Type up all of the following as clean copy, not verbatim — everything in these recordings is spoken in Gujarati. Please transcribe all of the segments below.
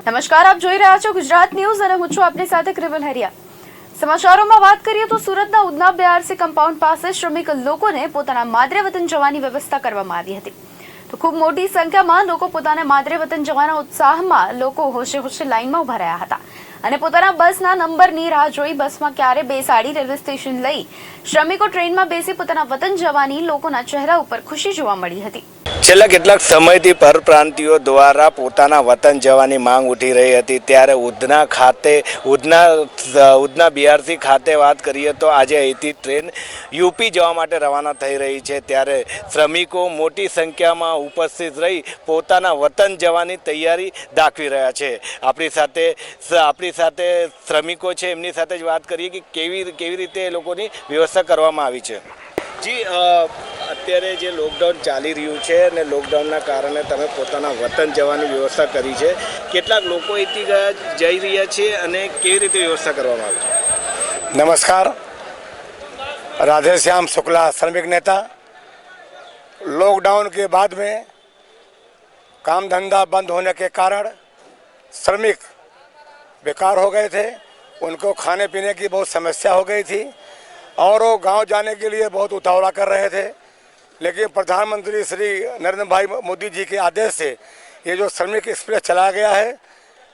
નમસ્કાર, આપ જોઈ રહ્યા છો ગુજરાત ન્યૂઝ અને હું છું આપની સાથે ક્રિવલ હરિયા। સમાચારોમાં વાત કરીએ તો સુરતના ઉધના બીઆરસી કમ્પાઉન્ડ પાસે શ્રમિક લોકોને પોતાના માદરે વતન જવાની વ્યવસ્થા કરવામાં આવી હતી। તો ખૂબ મોટી સંખ્યામાં લોકો પોતાના માદરે વતન જવાના ઉત્સાહમાં લોકો હોશે હોશે લાઈનમાં ઉભા રહ્યા હતા અને પોતાના બસના નંબરની રાહ જોઈ બસમાં ક્યારે બેસાડી રેલવે સ્ટેશન લઈ શ્રમિકો ટ્રેનમાં બેસી પોતાના વતન જવાની લોકોના ચહેરા ઉપર ખુશી જોવા મળી હતી। છેલ્લા કેટલાક સમયથી પરપ્રાંતિયો દ્વારા પોતાના વતન જવાની માંગ ઉઠી રહી હતી, ત્યારે ઉધના બીઆરસી ખાતે વાત કરીએ તો આજે અહીંથી ટ્રેન યુપી જવા માટે રવાના થઈ રહી છે। ત્યારે શ્રમિકો મોટી સંખ્યામાં ઉપસ્થિત રહી પોતાના વતન જવાની તૈયારી દાખવી રહ્યા છે। આપણી સાથે શ્રમિકો છે, એમની સાથે જ વાત કરીએ કે કેવી રીતે એ લોકોની વ્યવસ્થા કરવામાં આવી છે। જી, અત્યારે જે લોકડાઉન ચાલી રહ્યું છે અને લોકડાઉનના કારણે તમે પોતાના વતન જવાની વ્યવસ્થા કરી છે, કેટલાક લોકો અહીંથી જઈ રહ્યા છે અને કેવી રીતે વ્યવસ્થા કરવામાં આવી છે? नमस्कार, राधेश्याम शुक्ला, श्रमिक नेता। लॉकडाउन के बाद में काम धंधा बंद होने के कारण श्रमिक बेकार हो गए थे, उनको खाने पीने की बहुत समस्या हो गई थी और वो गांव जाने के लिए बहुत उतावला कर रहे थे। लेकिन प्रधानमंत्री श्री नरेंद्र भाई मोदी जी के आदेश से ये जो श्रमिक एक्सप्रेस चलाया गया है,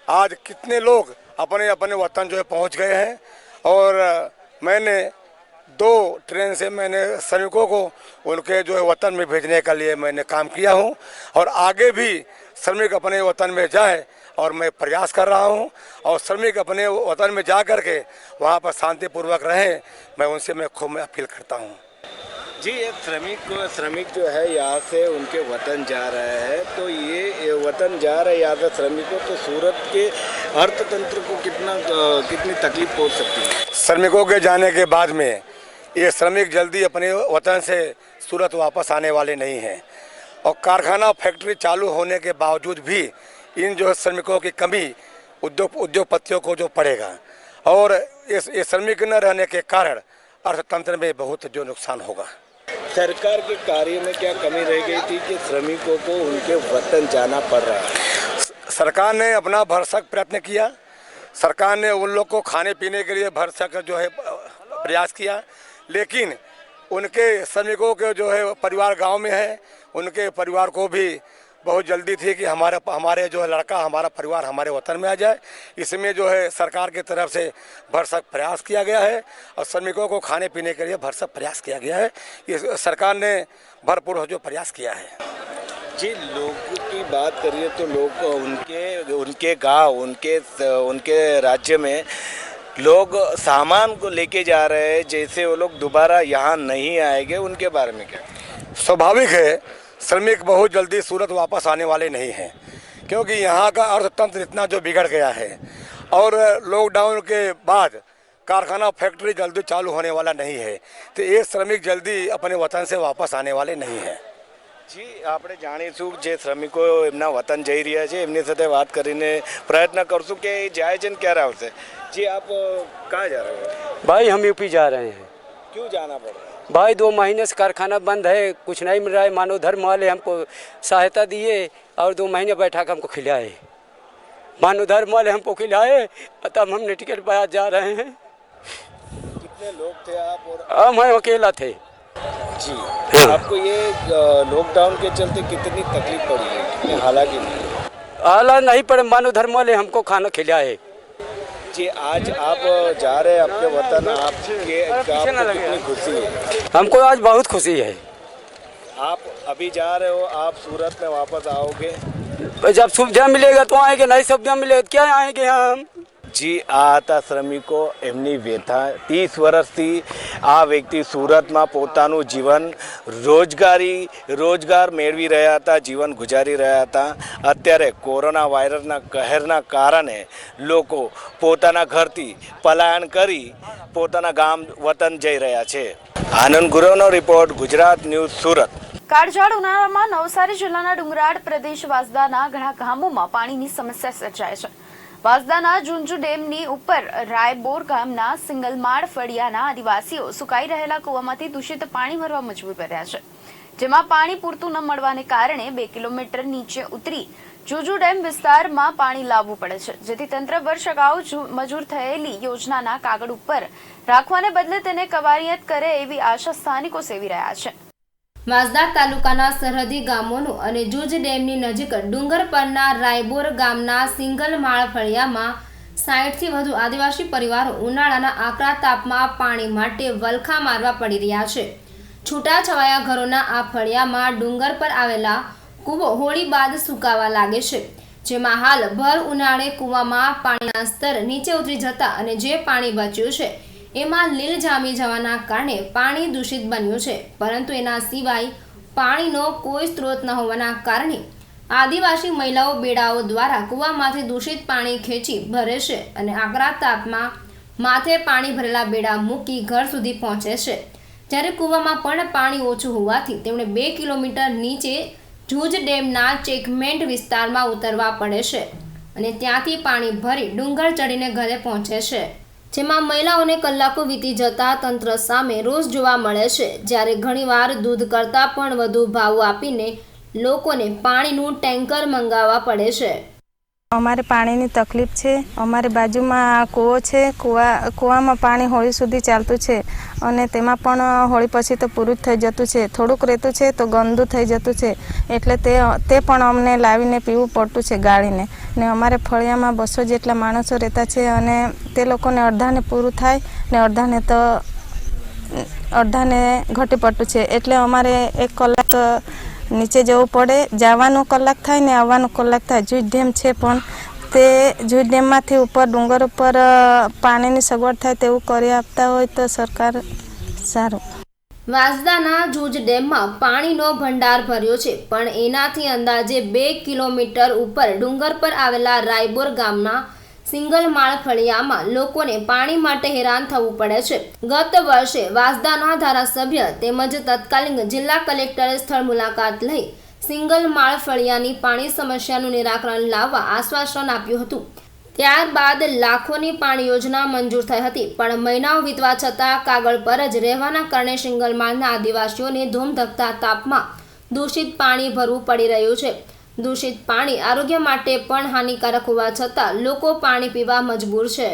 आज कितने लोग अपने अपने वतन जो है पहुँच गए हैं। और मैंने 2 ट्रेन से मैंने श्रमिकों को उनके जो है वतन में भेजने के लिए मैंने काम किया हूँ और आगे भी श्रमिक अपने वतन में जाए और मैं प्रयास कर रहा हूँ और श्रमिक अपने वतन में जा कर के वहाँ पर शांतिपूर्वक रहें, मैं उनसे खूब अपील करता हूँ। जी, एक श्रमिक जो है यहाँ से उनके वतन जा रहे हैं, तो ये वतन जा रहे हैं यहाँ से श्रमिकों, तो सूरत के अर्थतंत्र को कितनी तकलीफ पहुँच सकती है? श्रमिकों के जाने के बाद में ये श्रमिक जल्दी अपने वतन से सूरत वापस आने वाले नहीं हैं और कारखाना फैक्ट्री चालू होने के बावजूद भी इन जो श्रमिकों की कमी उद्योगपतियों को जो पड़ेगा और ये श्रमिक न रहने के कारण अर्थतंत्र में बहुत जो नुकसान होगा। सरकार के कार्य में क्या कमी रह गई थी कि श्रमिकों को उनके वतन जाना पड़ रहा है? सरकार ने अपना भरसक प्रयत्न किया। सरकार ने उन लोग को खाने पीने के लिए भरसक जो है प्रयास किया, लेकिन उनके श्रमिकों के जो है परिवार गांव में है, उनके परिवार को भी बहुत जल्दी थी कि हमारे जो है लड़का, हमारा परिवार हमारे वतन में आ जाए। इसमें जो है सरकार की तरफ से भरसक प्रयास किया गया है और श्रमिकों को खाने पीने के लिए भरसक प्रयास किया गया है। ये सरकार ने भरपूर जो प्रयास किया है। जी, लोगों की बात करिए तो लोग उनके गांव, उनके राज्य में लोग सामान को लेके जा रहे हैं, जैसे वो लोग दोबारा यहाँ नहीं आएंगे, उनके बारे में क्या? स्वाभाविक है, श्रमिक बहुत जल्दी सूरत वापस आने वाले नहीं हैं, क्योंकि यहाँ का अर्थतंत्र इतना जो बिगड़ गया है और लॉकडाउन के बाद कारखाना फैक्ट्री जल्दी चालू होने वाला नहीं है, तो ये श्रमिक जल्दी अपने वतन से वापस आने वाले नहीं हैं। जी, આપણે જાણીશું જે શ્રમિકો એમના વતન જઈ રહ્યા છે એમની સાથે વાત કરીને પ્રયત્ન કરશું કે જાય છે ને ક્યારે આવશે। जी, आप कहाँ जा रहे हो? भाई हम यूपी जा रहे हैं। क्यों जाना पड़ रहा है? भाई 2 महीने से कारखाना बंद है, कुछ नहीं मिल रहा है। मानव धर्म वाले हमको सहायता दिए और 2 महीने बैठा कर हमको खिलाए। मानव धर्म वाले हमको खिलाए, तब हमने टिकट पर जा रहे हैं। कितने लोग थे आप? और हम अकेला थे। जी, आपको ये लॉकडाउन के चलते कितनी तकलीफ पड़ी है? कितनी हालांकि हालात नहीं पड़े, मानव धर्म वाले हमको खाना खिलाए। जी, आज आप जा रहे हैं आपके वतन, आपको कितनी खुशी है? हमको आज बहुत खुशी है। आप अभी जा रहे हो, आप सूरत में वापस आओगे? जब सुविधा मिलेगा तो आएंगे, नहीं सुविधा मिलेगा क्या आएंगे हम। जी, આ હતા શ્રમિકો, એમની વ્યથા। 30 વર્ષથી આ વ્યક્તિ સુરતમાં પોતાનું જીવન રોજગાર મેળવી રહ્યા હતા, જીવન ગુજારી રહ્યા હતા। અત્યારે કોરોના વાયરસના કહેરના કારણે લોકો પોતાના ઘરથી પલાયન કરી પોતાના ગામ વતન જઈ રહ્યા છે। આનંદ ગુરવનો રિપોર્ટ, ગુજરાત ન્યૂઝ, સુરત। કાળઝાળ ઉનાળામાં નવસારી જિલ્લાના ડુંગરાળ પ્રદેશ વાસદાના ઘણા ગામોમાં પાણીની સમસ્યા સર્જાય છે। વાસદાના ઝુંઝુ ડેમની ઉપર રાયબોર ગામના સિંગલમાળ ફળિયાના આદિવાસીઓ સુકાઈ રહેલા કૂવામાંથી દૂષિત પાણી ભરવા મજબૂર બન્યા છે। જેમાં પાણી પૂરતું ન મળવાને કારણે 2 કિલોમીટર નીચે ઉતરી જુજુ ડેમ વિસ્તારમાં પાણી લાવવું પડે છે, જેથી તંત્ર વર્ષ અગાઉ મંજૂર થયેલી યોજનાના કાગળ ઉપર રાખવાને બદલે તેને કવાયત કરે એવી આશા સ્થાનિકો સેવી રહ્યા છે. વાંસદા તાલુકાના સરહદી ગામોનું અને જુજ ડેમની નજીક ડુંગર પરના રાયબોર ગામના સિંગલ માળ ફળિયામાં 60થી વધુ આદિવાસી પરિવારો ઉનાળાના આકરા તાપમાં પાણી માટે વલખા મારવા પડી રહ્યા છે. છૂટાછવાયા ઘરોના આ ફળિયામાં ડુંગર પર આવેલા કૂવો હોળી બાદ સુકાવા લાગે છે, જેમાં હાલ ભર ઉનાળે કૂવામાં પાણીના સ્તર નીચે ઉતરી જતા અને જે પાણી બચ્યું છે એમાં લીલ જામી જવાના કારણે પાણી દૂષિત બન્યું છે. પરંતુ એના સિવાય પાણીનો કોઈ સ્ત્રોત ન હોવાના કારણે આદિવાસી મહિલાઓ બેડાઓ દ્વારા કૂવામાંથી દૂષિત પાણી ખેંચી ભરે છે અને આકરા તાપમાં માથે પાણી ભરેલા બેડા મૂકી ઘર સુધી પહોંચે છે. જ્યારે કૂવામાં પણ પાણી ઓછું હોવાથી તેમણે 2 કિલોમીટર નીચે જુજ ડેમના ચેકમેન્ટ વિસ્તારમાં ઉતરવા પડે છે અને ત્યાંથી પાણી ભરી ડુંગર ચડીને ઘરે પહોંચે છે, જેમાં મહિલાઓને કલાકો વીતી જતા તંત્ર સામે રોષ જોવા મળે છે. જ્યારે ઘણીવાર દૂધ કરતાં પણ વધુ ભાવ આપીને લોકોને પાણીનું ટેન્કર મંગાવવા પડે છે. અમારે પાણીની તકલીફ છે. અમારી બાજુમાં કૂવો છે. કૂવામાં પાણી હોળી સુધી ચાલતું છે અને તેમાં પણ હોળી પછી તો પૂરું જ થઈ જતું છે. થોડુંક રહેતું છે તો ગંદુ થઈ જતું છે, એટલે તે પણ અમને લાવીને પીવું પડતું છે ગાળીને. ને અમારે ફળિયામાં 200 જેટલા માણસો રહેતા છે અને તે લોકોને અડધાને પૂરું થાય ને અડધાને ઘટી પડતું છે. એટલે અમારે 1 કલાક નીચે જવું પડે. જવાનું કલાક થાય ને આવવાનું કલાક થાય. જુજ ડેમ છે પણ તે જુજ ડેમમાંથી ઉપર ડુંગર ઉપર પાણીની સગવડ થાય તેવું કરી આપતા હોય તો સરકાર સારું. વાંસદાના જુજ ડેમમાં પાણીનો ભંડાર ભર્યો છે, પણ એનાથી અંદાજે 2 કિલોમીટર ઉપર ડુંગર પર આવેલા રાયબોર ગામના સિંગલ માળ ફળિયામાં લોકોને પાણી માટે હેરાન થવું પડે છે. ગત વર્ષે વાંસદાના ધારાસભ્ય તેમજ તત્કાલીન જિલ્લા કલેક્ટરે સ્થળ મુલાકાત લઈ સિંગલ માળ ફળિયાની પાણી સમસ્યાનું નિરાકરણ લાવવા આશ્વાસન આપ્યું હતું. ત્યારબાદ લાખોની પાણી યોજના મંજૂર થઈ હતી, પણ મહિનાઓ વીતવા છતાં કાગળ પર જ રહેવાના કારણે સિંગલ માળના આદિવાસીઓને ધૂમધકતા તાપમાં દૂષિત પાણી ભરવું પડી રહ્યું છે. દૂષિત પાણી આરોગ્ય માટે પણ હાનિકારક હોવા છતાં લોકો પાણી પીવા મજબૂર છે.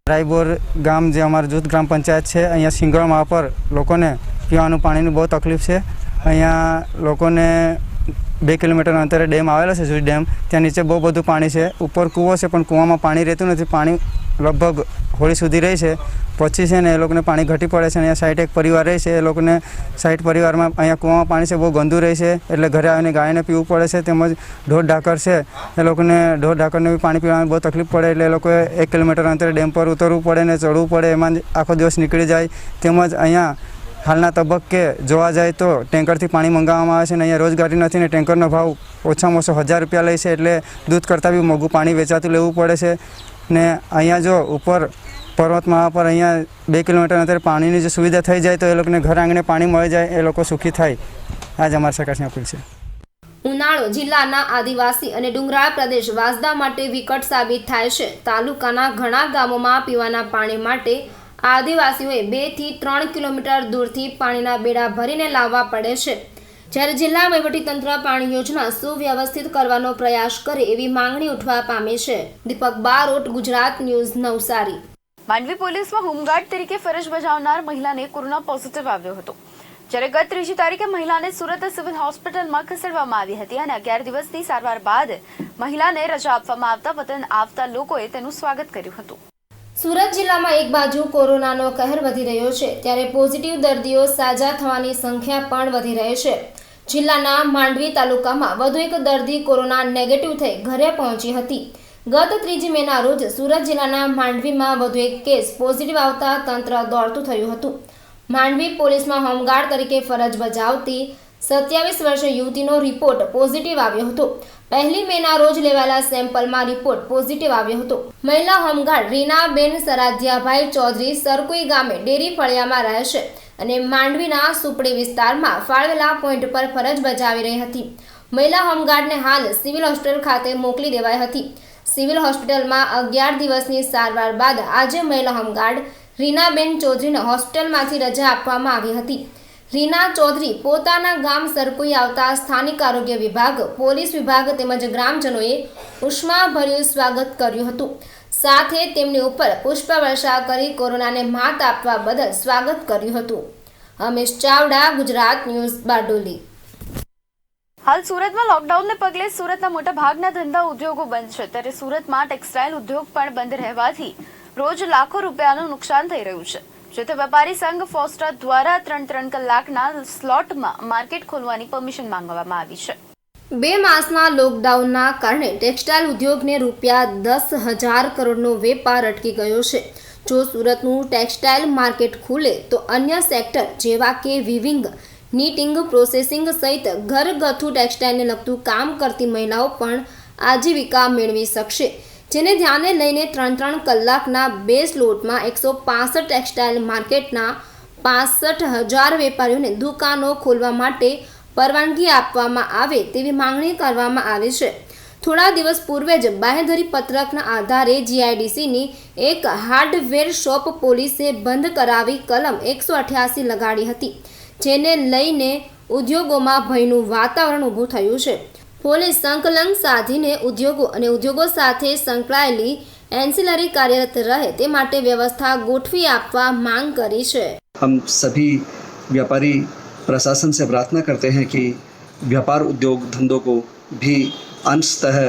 રાયબોર ગામ જે અમારું જૂથ ગ્રામ પંચાયત છે, અહીંયા સિંગળ માળ પર લોકોને પીવાનું પાણીની બહુ તકલીફ છે. અહીંયા લોકોને 2 કિલોમીટર અંતરે ડેમ આવેલો છે, જુજ ડેમ. ત્યાં નીચે બહુ બધું પાણી છે. ઉપર કૂવો છે પણ કૂવામાં પાણી રહેતું નથી. પાણી લગભગ હોળી સુધી રહે છે, પછી છે ને એ લોકોને પાણી ઘટી પડે છે. અહીંયા 60 એક પરિવાર રહે છે. એ લોકોને 60 પરિવારમાં અહીંયા કૂવામાં પાણી છે બહુ ગંદુ રહે છે, એટલે ઘરે આવીને ગાયને પીવું પડે છે. તેમજ ઢોર ઢાકર છે, એ લોકોને ઢોર ઢાકરને બી પાણી પીવામાં બહુ તકલીફ પડે, એટલે એ લોકોએ 1 કિલોમીટર અંતરે ડેમ પર ઉતરવું પડે ને ચડવું પડે. એમાં આખો દિવસ નીકળી જાય. તેમજ અહીંયા હાલના તબક્કે જોવા જાય તો ટેન્કરથી પાણી મંગાવવામાં આવે છે ને અહીંયા રોજગારી નથી ને ટેન્કરનો ભાવ ઓછામાં ઓછો 1000 રૂપિયા લે છે, એટલે દૂધ કરતાં બી મોંઘું પાણી વેચાતું લેવું પડે છે. ને અહીંયા જો ઉપર પર્વતમાળા પર અહીંયા 2 કિલોમીટર અંતરે પાણીની જો સુવિધા થઈ જાય તો એ લોકોને ઘર આંગણે પાણી મળી જાય, એ લોકો સુખી થાય. આ જ અમારી સરકારની અપીલ છે. ઉનાળો જિલ્લાના આદિવાસી અને ડુંગરાળ પ્રદેશ વાંસદા માટે વિકટ સાબિત થાય છે. તાલુકાના ઘણા ગામોમાં પીવાના પાણી માટે આદિવાસીઓએ 2 થી 3 કિલોમીટર દૂરથી પાણીના બેડા ભરીને લાવવા પડે છે. જ્યારે જિલ્લા વહીવટીતંત્ર પાણી યોજના સુવ્યવસ્થિત કરવાનો પ્રયાસ કરે એવી માંગણી ઉઠવા પામી છે. દીપક બારોટ, ગુજરાત ન્યૂઝ, નવસારી. માંડવી પોલીસમાં હોમગાર્ડ તરીકે ફરજ બજાવનાર મહિલાને કોરોના પોઝિટિવ આવ્યો હતો, જ્યારે ગત 3જી તારીખે મહિલાને સુરત સિવિલ હોસ્પિટલમાં ખસેડવામાં આવી હતી અને 11 દિવસની સારવાર બાદ મહિલાને રજા આપવામાં આવતા વતન આવતા લોકોએ તેનું સ્વાગત કર્યું હતું. સુરત જિલ્લામાં એક બાજુ કોરોનાનો કહેર વધી રહ્યો છે, ત્યારે પોઝિટિવ દર્દીઓ સાજા થવાની સંખ્યા પણ વધી રહી છે. જિલ્લાના માંડવી તાલુકામાં વધુ એક દર્દી કોરોના નેગેટિવ થઈ ઘરે પહોંચી હતી. ગત 3જી મેના રોજ સુરત જિલ્લાના માંડવીમાં વધુ એક કેસ પોઝિટિવ આવતા તંત્ર દોડતું થયું હતું. માંડવી પોલીસમાં હોમગાર્ડ તરીકે ફરજ બજાવતી 27 વર્ષીય યુવતીનો રિપોર્ટ પોઝિટિવ આવ્યો હતો. 1 મેના રોજ લેવાયેલા સેમ્પલમાં રિપોર્ટ પોઝિટિવ આવ્યો હતો. મહિલા હોમગાર્ડ રીનાબેન સરાધ્યાભાઈ ચૌધરી સરકુઈ ગામે ડેરી ફળિયામાં રહે છે અને માંડવીના સુપડી વિસ્તારમાં ફાળવેલા પોઈન્ટ પર ફરજ બજાવી રહી હતી. મહિલા હોમગાર્ડને હાલ સિવિલ હોસ્પિટલ ખાતે મોકલી દેવાઈ હતી. સિવિલ હોસ્પિટલમાં 11 દિવસની સારવાર બાદ આજે મહિલા હોમગાર્ડ રીનાબેન ચૌધરીને હોસ્પિટલમાંથી રજા આપવામાં આવી હતી. રીના ચૌધરી પોતાના ગામ સરકોઈ આવતા સ્થાનિક આરોગ્ય વિભાગ, પોલીસ વિભાગ તેમજ ગ્રામજનોએ ઉષ્માભર્યું સ્વાગત કર્યું હતું. સાથે તેમની ઉપર પુષ્પવર્ષા કરી કોરોનાને માત આપવા બદલ સ્વાગત કર્યું હતું. અમીશ ચાવડા, ગુજરાત ન્યૂઝ, બારડોલી. હાલ સુરતમાં લોકડાઉનને પગલે સુરતના મોટા ભાગના ધંધા ઉદ્યોગો બંધ છે, ત્યારે સુરતમાં ટેક્સટાઇલ ઉદ્યોગ પણ બંધ રહેવાથી રોજ લાખો રૂપિયાનું નુકસાન થઈ રહ્યું છે. જેથી વેપારી સંઘ ફોસ્ટા દ્વારા 3 કલાકના સ્લોટમાં માર્કેટ ખોલવાની પરમિશન માંગવામાં આવી છે. 2 માસના લોકડાઉનના કારણે ટેક્સટાઇલ ઉદ્યોગને રૂપિયા 10,000 કરોડનો વેપાર અટકી ગયો છે. જો સુરતનું ટેક્સટાઇલ માર્કેટ ખુલે તો અન્ય સેક્ટર જેવા કે વિવિંગ, નીટિંગ, પ્રોસેસિંગ સહિત ઘરગથ્થુ ટેક્સટાઇલને લગતું કામ કરતી મહિલાઓ પણ આજીવિકા મેળવી શકશે. જેને ધ્યાને લઈને 3 કલાકના 2 સ્લોટમાં 165 ટેક્સટાઇલ માર્કેટના 65,000 વેપારીઓને દુકાનો ખોલવા માટે પરવાનગી આપવામાં આવે તેવી માંગણી કરવામાં આવી છે. થોડા દિવસ પૂર્વે જ બાંહેધરી પત્રકના આધારે જીઆઈડીસીની એક હાર્ડવેર શોપ પોલીસે બંધ કરાવી કલમ 188 લગાડી હતી, જેને લઈને ઉદ્યોગોમાં ભયનું વાતાવરણ ઊભું થયું છે. પોલીસ સંકલન સાધીને ઉદ્યોગો અને ઉદ્યોગો સાથે સંકળાયેલી એન્સિલરી કાર્યરત રહે તે માટે વ્યવસ્થા ગોઠવી આપવા માંગ કરી છે. हम सभी व्यापारी प्रशासन से प्रार्थना करते हैं कि व्यापार उद्योग धंधों को भी अंशतः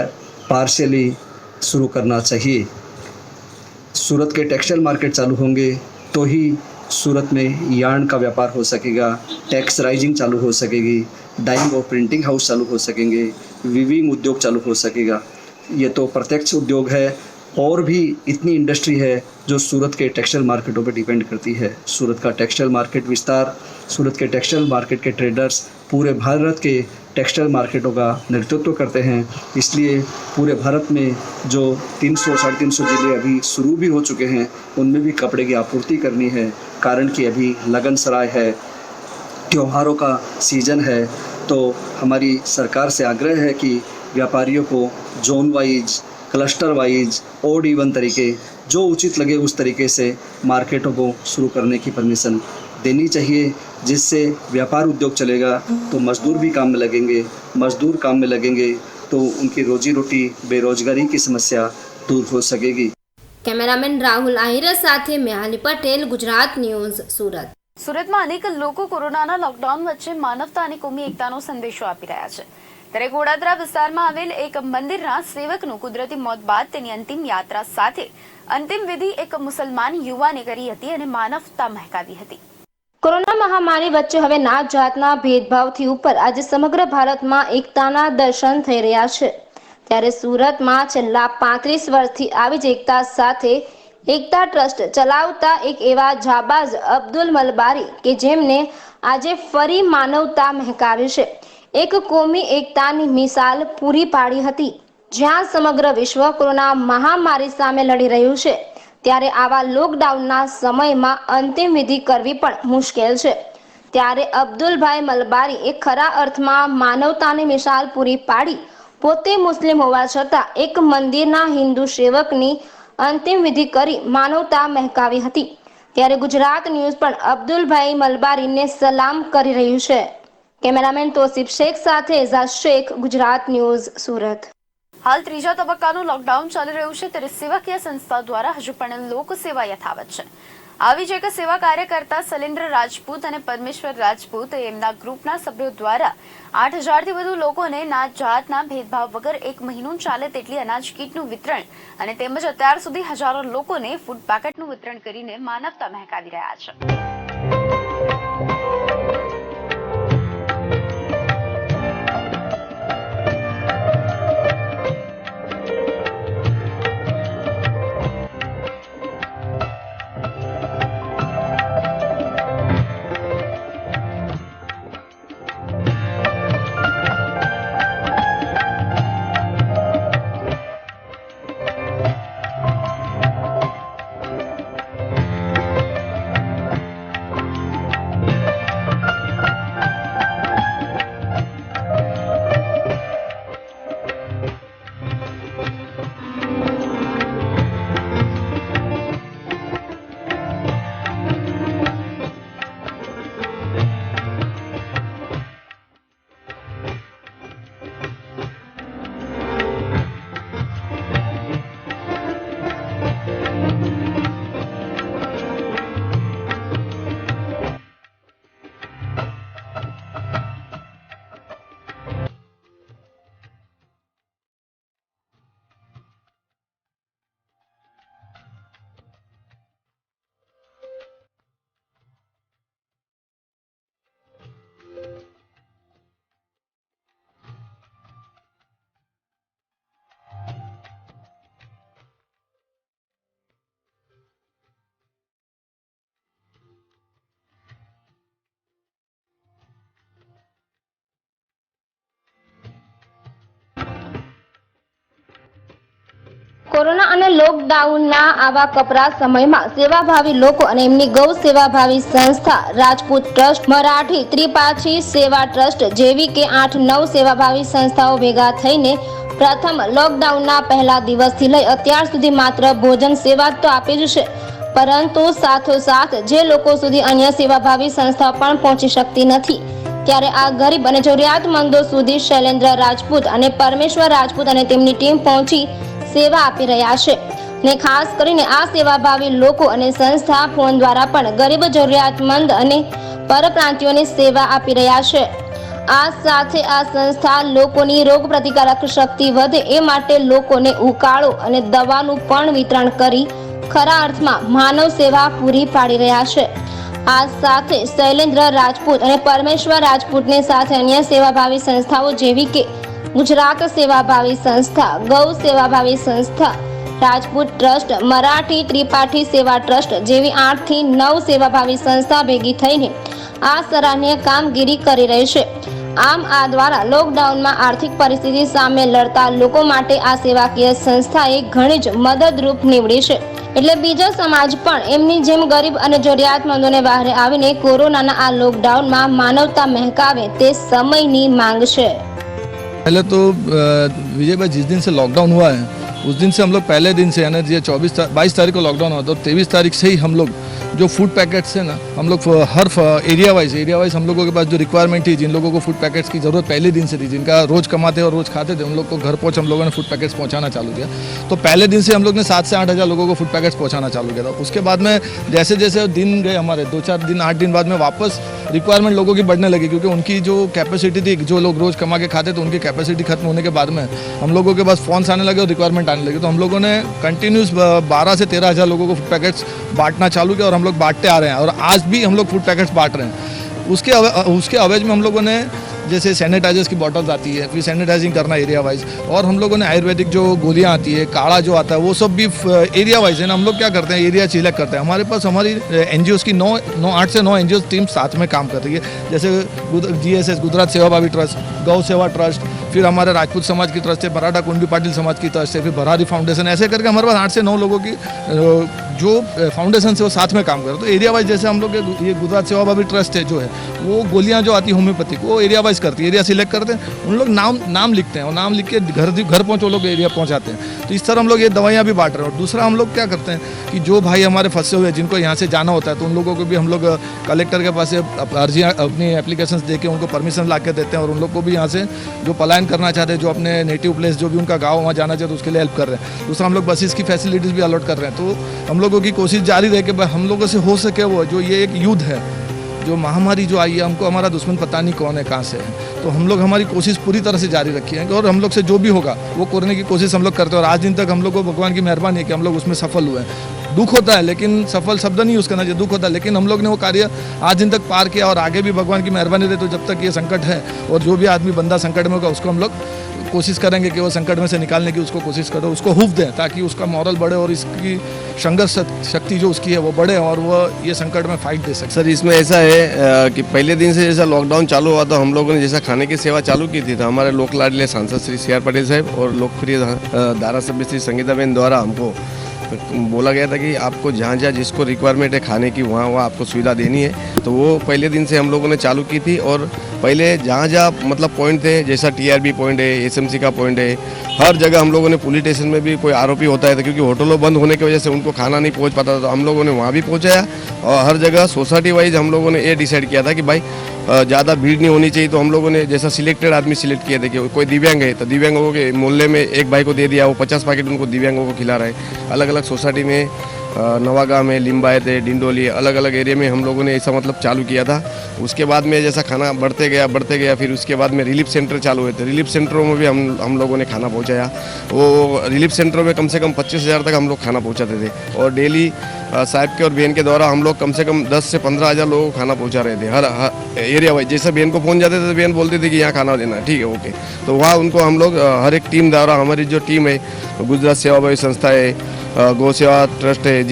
पार्शियली शुरू करना चाहिए. सूरत के टेक्सटाइल मार्केट चालू होंगे तो ही सूरत में यार्न का व्यापार हो सकेगा, टेक्सटाइजिंग चालू हो सकेगी, डाइंग और प्रिंटिंग हाउस चालू हो सकेंगे, विविंग उद्योग चालू हो सकेगा. ये तो प्रत्यक्ष उद्योग है और भी इतनी इंडस्ट्री है जो सूरत के टेक्सटाइल मार्केटों पर डिपेंड करती है. सूरत का टेक्सटाइल मार्केट विस्तार, सूरत के टेक्सटाइल मार्केट के ट्रेडर्स पूरे भारत के टेक्सटाइल मार्केटों का नेतृत्व करते हैं. इसलिए पूरे भारत में जो 300-350 जिले अभी शुरू भी हो चुके हैं उनमें भी कपड़े की आपूर्ति करनी है. कारण कि अभी लगन सराय है, त्योहारों का सीज़न है, तो हमारी सरकार से आग्रह है कि व्यापारियों को zone wise, cluster wise, odd even तरीके जो उचित लगे उस तरीके से मार्केटों को शुरू करने की परमिशन देनी चाहिए, जिससे व्यापार उद्योग चलेगा तो मज़दूर भी काम में लगेंगे, मज़दूर काम में लगेंगे तो उनकी रोजी रोटी, बेरोजगारी की समस्या दूर हो सकेगी. કેમેરામેન રાહુલ આહિર સાથે મેહાલી પટેલ, ગુજરાત ન્યૂઝ, સુરત. સુરતમાં અનેક લોકો કોરોનાના લોકડાઉન વચ્ચે માનવતા અને કોમી એકતાનો સંદેશો આપી રહ્યા છે. ત્યારે ગોડાદરા વિસ્તારમાં આવેલ એક મંદિરના સેવકનું કુદરતી મોત બાદ તેની અંતિમ યાત્રા સાથે અંતિમ વિધિ એક મુસલમાન યુવાને કરી હતી અને માનવતા મહેકાવી હતી. કોરોના મહામારી વચ્ચે હવે નાત જાતના ભેદભાવથી ઉપર આજે સમગ્ર ભારતમાં એકતાના દર્શન થઈ રહ્યા છે. ત્યારે સુરતમાં છેલ્લા 35 વર્ષથી આવી જ એકતા સાથે એકતા ટ્રસ્ટ ચલાવતા એક એવા જાબાઝ અબ્દુલ મલબારી કે જેમને આજે ફરી માનવતા મહેકાવી છે, એક કોમી એકતાની મિસાલ પૂરી પાડી હતી. જ્યાં સમગ્ર વિશ્વ કોરોના મહામારી સામે લડી રહ્યું છે, ત્યારે આવા લોકડાઉનના સમયમાં અંતિમ વિધિ કરવી પણ મુશ્કેલ છે. ત્યારે અબ્દુલભાઈ મલબારી એ ખરા અર્થમાં માનવતાની મિસાલ પૂરી પાડી પોતે મુસ્લિમ હોવા છતાં એક મંદિરના હિન્દુ સેવકની અંતિમ વિધિ કરી માનવતા મહેકાવી હતી. ત્યારે ગુજરાત ન્યૂઝ પણ અબ્દુલભાઈ મલબારીને સલામ કરી રહ્યું છે. કેમેરામેન તોસીફ શેખ સાથે એઝાઝ શેખ, ગુજરાત ન્યૂઝ, સુરત. હાલ 3જા તબક્કાનું લોકડાઉન ચાલી રહ્યું છે, ત્યારે સેવાકીય સંસ્થા દ્વારા હજુ પણ લોક સેવા યથાવત છે. આવી જ એક સેવા કાર્યકર્તા શૈલેન્દ્ર રાજપૂત અને પરમેશ્વર રાજપૂત એમના ગ્રુપના સભ્યો દ્વારા 8,000થી વધુ લોકોને નાત જાતના ભેદભાવ વગર 1 મહિનો ચાલે તેટલી અનાજ કીટનું વિતરણ અને તેમજ અત્યાર સુધી હજારો લોકોને ફૂડ પેકેટનું વિતરણ કરીને માનવતા મહેકાવી રહ્યા છે. કોરોના અને લોકડાઉનના આવા કપરા સમયમાં સેવાભાવી લોકો અને એમની ગૌ સેવાભાવી સંસ્થા રાજપૂત ટ્રસ્ટ, મરાઠી ત્રિપાઠી સેવા ટ્રસ્ટ જેવી કે 8-9 સેવાભાવી સંસ્થાઓ ભેગા થઈને પ્રથમ લોકડાઉનના પહેલા દિવસથી લઈ અત્યાર સુધી માત્ર ભોજન સેવા તો આપી જ છે, પરંતુ સાથોસાથ જે લોકો સુધી અન્ય સેવાભાવી સંસ્થાઓ પણ પહોંચી શકતી નથી, ત્યારે આ ગરીબ અને જરૂરિયાતમંદો સુધી શૈલેન્દ્ર રાજપૂત અને પરમેશ્વર રાજપૂત અને તેમની ટીમ પહોંચી સેવા આપી રહ્યા છે ને ખાસ કરીને આ સેવાભાવી લોકો અને સંસ્થા ફોન દ્વારા પણ ગરીબ, જરૂરિયાતમંદ અને પરપ્રાંતિયોની સેવા આપી રહ્યા છે। આ સાથે આ સંસ્થા લોકોની રોગ પ્રતિકારક શક્તિ વધે એ માટે લોકોને ઉકાળો અને દવાનું પણ વિતરણ કરી ખરા અર્થમાં માનવ સેવા પૂરી પાડી રહ્યા છે। આ સાથે શૈલેન્દ્ર રાજપૂત અને પરમેશ્વર રાજપૂતની સાથે અન્ય સેવાભાવી સંસ્થાઓ જેવી કે ગુજરાત સેવાભાવી સંસ્થા, ગૌ સેવાભાવી સંસ્થા, રાજપૂત ટ્રસ્ટ, મરાઠી ત્રિપાઠી સેવા ટ્રસ્ટ જેવી 8 થી 9 સેવાભાવી સંસ્થા ભેગી થઈને આ સરાહનીય કામગીરી કરી રહી છે। આમ આ દ્વારા લોકડાઉનમાં આર્થિક પરિસ્થિતિ સામે લડતા લોકો માટે આ સેવાકીય સંસ્થાએ ઘણી જ મદદરૂપ નીવડી છે, એટલે બીજો સમાજ પણ એમની જેમ ગરીબ અને જરૂરિયાતમંદોને બહાર આવીને કોરોનાના આ લોકડાઉનમાં માનવતા મહેકાવે તે સમયની માંગ છે। पहले तो विजय भाई जिस दिन से लॉकडाउन हुआ है उस दिन से हम लोग पहले दिन से यानी ये 22 तारीख को लॉकडाउन हुआ तो 23 तारीख से ही हम लोग जो फूड पैकेट्स है ना, हम लोग हर एरिया वाइज हम लोगों के पास जो रिक्वायरमेंट थी, जिन लोगों को फूड पैकेट्स की ज़रूरत पहले दिन से थी, जिनका रोज़ कमाते और रोज़ खाते थे, उन लोग को घर पहुँच हम लोगों ने फूड पैकेट्स पहुँचाना चालू किया। तो पहले दिन से हम लोग ने 7 से 8 हज़ार लोगों को फूड पैकेट्स पहुँचाना चालू किया था। उसके बाद में जैसे जैसे दिन गए हमारे 2-4 दिन 8 दिन बाद में वापस रिक्वायरमेंट लोगों की बढ़ने लगी, क्योंकि उनकी जो कैपेसिटी थी, जो लोग रोज़ कमा के खाते थे, उनकी कैपेसिटी खत्म होने के बाद में हम लोगों के पास फ़ोन्स आने लगे और रिक्वायरमेंट आने लगी। तो हम लोगों ने कंटिन्यूस 12 से 13 हज़ार लोगों को फूड पैकेट्स बांटना चालू किया और हम लोग बांटते आ रहे हैं और आज भी हम लोग फूड पैकेट्स बांट रहे हैं। उसके अवैज में हम लोगों ने जैसे सैनिटाइजर्स की बॉटल्स आती है, फिर सैनिटाइजिंग करना एरिया वाइज, और हम लोगों ने आयुर्वेदिक जो गोलियां आती है, काढ़ा जो आता है, वो सब भी एरिया वाइज है ना। हम लोग क्या करते हैं, एरिया सिलेक्ट करते हैं। हमारे पास हमारी NGOs की 8 से 9 NGOs टीम साथ में काम कर रही है, जैसे GSS गुजरात सेवाभावी ट्रस्ट, गौ सेवा ट्रस्ट, फिर हमारे राजपूत समाज की ट्रस्ट है, मराठा कुंडी पाटिल समाज की ट्रस्ट है, फिर भरारी फाउंडेशन, ऐसे करके हमारे पास 8 से 9 लोगों की जो फाउंडेशन से वो साथ में काम कर रहे हैं। तो एरिया वाइज जैसे हम लोग ये गुजरात सेवाभावी ट्रस्ट है जो है, वो गोलियाँ जो आती है होम्योपैथिक, वो एरिया वाइज करती है, एरिया सिलेक्ट करते हैं, उन लोग नाम लिखते हैं और नाम लिख के घर पहुँच वो लोग एरिया पहुँचाते हैं। तो इस तरह हम लोग ये दवाइयाँ भी बांट रहे हैं। और दूसरा हम लोग क्या करते हैं कि जो भाई हमारे फंसे हुए हैं, जिनको यहाँ से जाना होता है, तो उन लोगों को भी हम लोग कलेक्टर के पास से अर्जियाँ अपनी एप्लीकेशंस दे के उनको परमिशन ला के देते हैं, और उन लोग को भी यहाँ से जो पलायन करना चाहते हैं, जो अपने नेटिव प्लेस जो भी उनका गाँव वहाँ जाना चाहते हैं, तो उसके लिए हेल्प कर रहे हैं। दूसरा हम लोग बसेस की फैसिलिटीज़ भी अलॉट कर रहे हैं। तो हम लोगों की कोशिश जारी रहे कि हम लोगों से हो सके वो जो ये एक युद्ध है, जो महामारी जो आई है, हमको हमारा दुश्मन पता नहीं कौन है, कहाँ से है, तो हम लोग हमारी कोशिश पूरी तरह से जारी रखी है और हम लोग से जो भी होगा वो करने की कोशिश हम लोग करते हैं। और आज दिन तक हम लोग को भगवान की मेहरबानी है कि हम लोग उसमें सफल हुए हैं। दुख होता है, लेकिन सफल शब्द नहीं यूज़ करना चाहिए, दुख होता है, लेकिन हम लोग ने वो कार्य आज दिन तक पार किया और आगे भी भगवान की मेहरबानी रहे। तो जब तक ये संकट है और जो भी आदमी बंदा संकट में होगा, उसको हम लोग कोशिश करेंगे कि वो संकट में से निकालने की उसको कोशिश करो, उसको हुफ दें, ताकि उसका मॉरल बढ़े और इसकी संघर्ष शक्ति जो उसकी है वो बढ़े और वो ये संकट में फाइट दे सके। सर, इसमें ऐसा है कि पहले दिन से जैसा लॉकडाउन चालू हुआ तो हम लोगों ने जैसा खाने की सेवा चालू की थी, तो हमारे लोक लाडले सांसद श्री CR पाटिल साहब और लोकप्रिय धारासभ्य श्री संगीताबेन द्वारा हमको बोला गया था कि आपको जहाँ जहाँ जिसको रिक्वायरमेंट है खाने की, वहाँ वहाँ आपको सुविधा देनी है। तो वो पहले दिन से हम लोगों ने चालू की थी। और पहले जहाँ जहाँ मतलब पॉइंट थे, जैसा TRB पॉइंट है, SMC का पॉइंट है, हर जगह हम लोगों ने पुलिस स्टेशन में भी कोई आरोपी होता है, तो क्योंकि होटलों बंद होने की वजह से उनको खाना नहीं पहुँच पाता था, तो हम लोगों ने वहाँ भी पहुँचाया। और हर जगह सोसाइटी वाइज हम लोगों ने ये डिसाइड किया था कि भाई ज़्यादा भीड़ नहीं होनी चाहिए। तो हम लोगों ने जैसा सिलेक्टेड आदमी सिलेक्ट किए थे कि कोई दिव्यांग है, तो दिव्यांगों के मोहल्ले में एक भाई को दे दिया, वो 50 पैकेट उनको दिव्यांगों को खिला रहे हैं। अलग अलग सोसाइटी में नवागांव में, लिम्बायत है, डिंडोली, अलग अलग एरिया में हम लोगों ने ऐसा मतलब चालू किया था। उसके बाद में जैसा खाना बढ़ते गया, फिर उसके बाद में रिलीफ सेंटर चालू हुए थे। रिलीफ सेंटरों में भी हम लोगों ने खाना पहुंचाया। वो रिलीफ सेंटरों में कम से कम 25,000 तक हम लोग खाना पहुंचाते थे। और डेली साहब के और बहन के द्वारा हम लोग कम से कम 10 से 15 हज़ार लोगों को खाना पहुंचा रहे थे हर एरिया वाइज। जैसे बहन को फोन जाते थे तो बहन बोलती थी कि यहाँ खाना देना है, ठीक है, ओके। तो वहाँ उनको हम लोग हर एक टीम द्वारा, हमारी जो टीम है गुजरात सेवाभावी संस्था है, गौ सेवा ट्रस्ट है,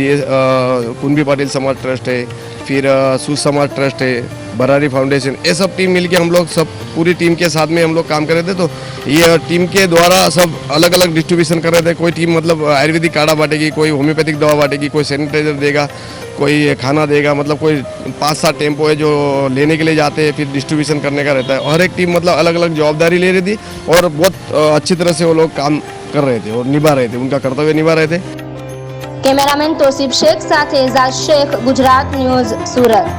कुंभी पाटिल समाज ट्रस्ट है, फिर सुसमाज ट्रस्ट है, बरारी फाउंडेशन, ये सब टीम मिलके हम लोग सब पूरी टीम के साथ में हम लोग काम कर रहे थे। तो ये टीम के द्वारा सब अलग अलग डिस्ट्रीब्यूशन कर रहे थे। कोई टीम मतलब आयुर्वेदिक काढ़ा बांटेगी, कोई होम्योपैथिक दवा बांटेगी, कोई सैनिटाइजर देगा, कोई खाना देगा। मतलब कोई 5-7 टेम्पो है जो लेने के लिए जाते हैं, फिर डिस्ट्रीब्यूशन करने का रहता है। हर एक टीम मतलब अलग अलग जवाबदारी ले रही थी और बहुत अच्छी तरह से वो लोग काम कर रहे थे और निभा रहे थे, उनका कर्तव्य निभा रहे थे। કેમેરામેન તોસીફ શેખ સાથે એઝાજ શેખ, ગુજરાત ન્યૂઝ, સુરત।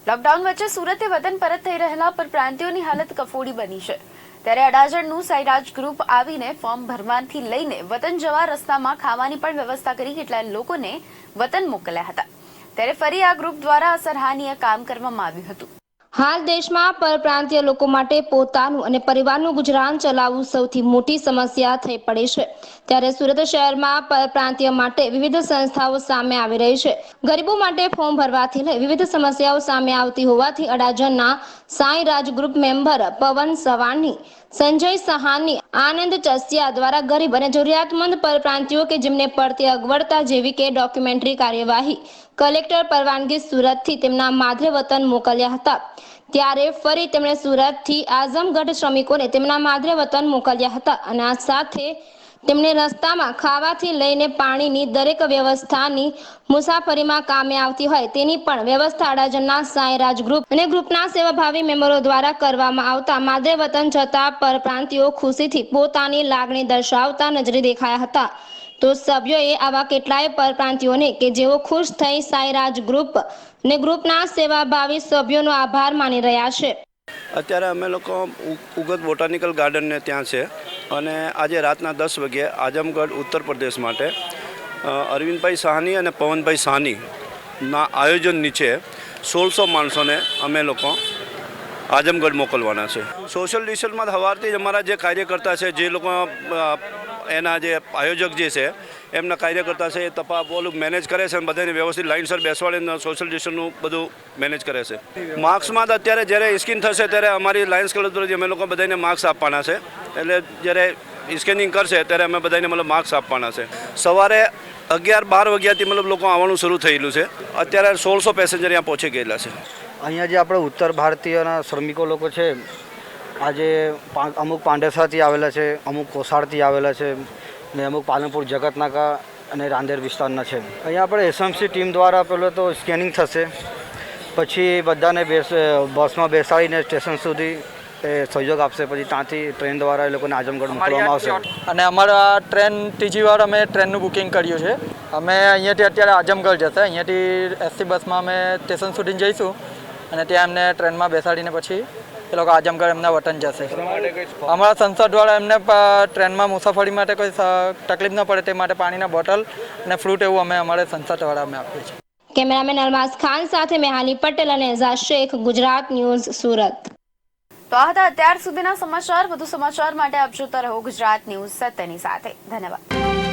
લોકડાઉન વચ્ચે સુરતે વતન પરત થઈ રહેલા પરપ્રાંતિયોની હાલત કફોડી બની છે। ત્યારે અડાજણનું સાઈરાજ ગ્રુપ આવીને ફોર્મ ભરવાથી લઈને વતન જવા રસ્તામાં ખાવાની પણ વ્યવસ્થા કરી કેટલાક લોકોને વતન મોકલ્યા હતા। ત્યારે ફરી આ ગ્રુપ દ્વારા સરાહનીય કામ કરવામાં આવ્યું હતું। હાલ દેશમાં પરપ્રાંતીય લોકો માટે પોતાનું અને પરિવારનું ગુજરાન ચલાવવું સૌથી મોટી સમસ્યા થઈ પડી છે। ત્યારે સુરત શહેરમાં પરપ્રાંતીય માટે વિવિધ સંસ્થાઓ સામે આવી રહી છે। ગરીબો માટે ફોર્મ ભરવાથી લઈ વિવિધ સમસ્યાઓ સામે આવતી હોવાથી અડાજણના સાંઈરાજ ગ્રુપ મેમ્બર પવન સવાણી, સંજય સહાની, આનંદ ચસિયા દ્વારા ગરીબ અને જરૂરિયાતમંદ પરપ્રાંતિયો કે જેમને પડતી અગવડતા જેવી કે ડોક્યુમેન્ટરી કાર્યવાહી કલેક્ટર પરવાનગી સુરતથી તેમના માદરે વતન મોકલ્યા હતા। ત્યારે ફરી તેમણે સુરતથી આઝમગઢ શ્રમિકોને તેમના માદરે વતન મોકલ્યા હતા અને આ સાથે તેમણે રસ્તામાં ખાવાથી લઈને પાણીની દરેક વ્યવસ્થાની મુસાફરીમાં કામે આવતી હોય તેની પણ વ્યવસ્થા અડાજણના સાંઈરાજ ગ્રુપ અને ગ્રુપના સેવાભાવી મેમ્બરો દ્વારા કરવામાં આવતા માદરે વતન જતા પરપ્રાંતિયો ખુશીથી પોતાની લાગણી દર્શાવતા નજરે દેખાયા હતા। તો સભ્યોએ આવા કેટલાય પરપ્રાંતિયોને કે જેઓ ખુશ થઈ સાંઈરાજ ગ્રુપ અને ગ્રુપના સેવાભાવી સભ્યોનો આભાર માની રહ્યા છે। અત્યારે અમે લોકો ઉગત બોટાનિકલ ગાર્ડનને ત્યાં છે અને આજે રાતના 10 વાગ્યે આઝમગઢ ઉત્તર પ્રદેશ માટે અરવિંદભાઈ સાહની અને પવનભાઈ સાહનીના આયોજન નીચે 1600 માણસોને અમે લોકો આઝમગઢ મોકલવાના છે। સોશિયલ ડિસ્ટન્સમાં સવારથી જ અમારા જે કાર્યકર્તા છે, જે લોકો એના જે આયોજક જે છે એમના કાર્યકર્તા છે એ બોલું મેનેજ કરે છે અને બધાને વ્યવસ્થિત લાઇનસર બેસવાડીને સોશિયલ ડિસ્ટન્સનું બધું મેનેજ કરે છે। માર્ક્સમાં અત્યારે જ્યારે સ્કેન થશે ત્યારે અમારી લાયન્સ ક્લબ તરફથી અમે લોકો બધાને માર્ક્સ આપવાના છે। એટલે જ્યારે સ્કેનિંગ કરશે ત્યારે અમે બધાને મતલબ માર્ક્સ આપવાના છે। સવારે 11-12 વાગ્યાથી મતલબ લોકો આવવાનું શરૂ થયેલું છે। અત્યારે 1600 પેસેન્જર અહીંયા પહોંચી ગયેલા છે। અહીંયા જે આપણે ઉત્તર ભારતીયના શ્રમિકો લોકો છે, આજે અમુક પાંડેસરાથી આવેલા છે, અમુક કોસાડથી આવેલા છે ને અમુક પાલનપુર જગતનાકા અને રાંદેર વિસ્તારના છે। અહીંયા આપણે એસએમસી ટીમ દ્વારા પહેલાં તો સ્કેનિંગ થશે, પછી બધાને બસમાં બેસાડીને સ્ટેશન સુધી સહયોગ આપશે, પછી ત્યાંથી ટ્રેન દ્વારા એ લોકોને આઝમગઢ મોકલવામાં આવશે। અને અમારા ટ્રેન ત્રીજી વાર અમે ટ્રેનનું બુકિંગ કર્યું છે। અમે અહીંયાથી અત્યારે આઝમગઢ જશે, અહીંયાથી એસટી બસમાં અમે સ્ટેશન સુધી જઈશું અને ત્યાં એમને ટ્રેનમાં બેસાડીને પછી એ લોકો આઝમગઢ એમના વતન જશે। અમારા સંસદ દ્વારા એમને ટ્રેનમાં મુસાફરી માટે કોઈ તકલીફ ન પડે તે માટે પાણીના બોટલ અને ફ્રૂટ એવું અમે અમારે સંસદ દ્વારા અમે આપીએ છીએ। કેમેરામેન અલમાસ ખાન સાથે મેહાલી પટેલ અને એઝાજ શેખ, ગુજરાત ન્યૂઝ, સુરત। તો આ હતા અત્યાર સુધીના સમાચાર। વધુ સમાચાર માટે આપ જોતા રહો ગુજરાત ન્યૂઝ સત્યની સાથે। ધન્યવાદ।